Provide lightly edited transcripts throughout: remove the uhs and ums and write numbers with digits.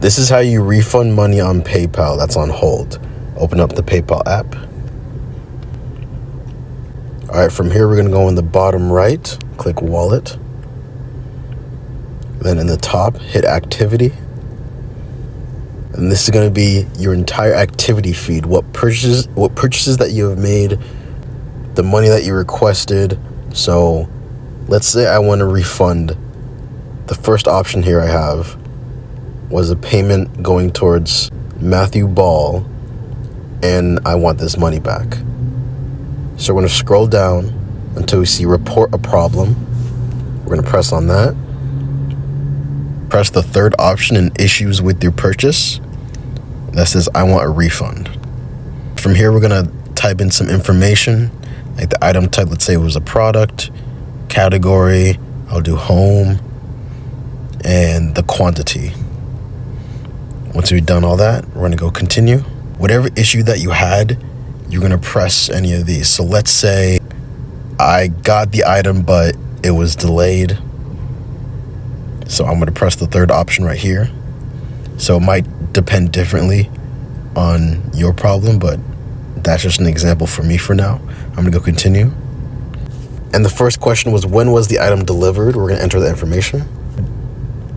This is how you refund money on PayPal that's on hold. Open up the PayPal app. All right, from here, we're going to go in the bottom right, click Wallet. Then in the top, hit Activity. And this is going to be your entire activity feed. What purchases that you have made, the money that you requested. So let's say I want to refund. The first option here I have was a payment going towards Matthew Ball, and I want this money back. So we're going to scroll down until we see Report a Problem. We're going to press on that. Press the third option in Issues with your purchase. That says I want a refund. From here, we're going to type in some information, like the item type. Let's say it was a product, category. I'll do home, and the quantity. Once we've done all that, we're going to go continue. Whatever issue that you had, you're going to press any of these. So let's say I got the item, but it was delayed. So I'm going to press the third option right here. So it might depend differently on your problem, but that's just an example for me for now. I'm going to go continue. And the first question was, when was the item delivered? We're going to enter the information.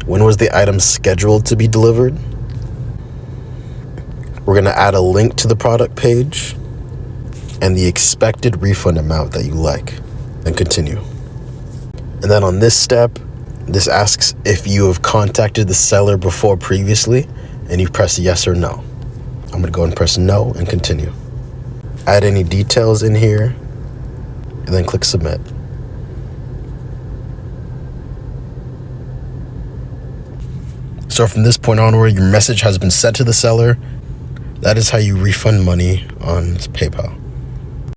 When was the item scheduled to be delivered? We're going to add a link to the product page and the expected refund amount that you like, and continue. And then on this step, this asks if you have contacted the seller before previously, and you press yes or no. I'm going to go and press no and continue. Add any details in here, and then click submit. So from this point onward, your message has been sent to the seller. That is how you refund money on PayPal.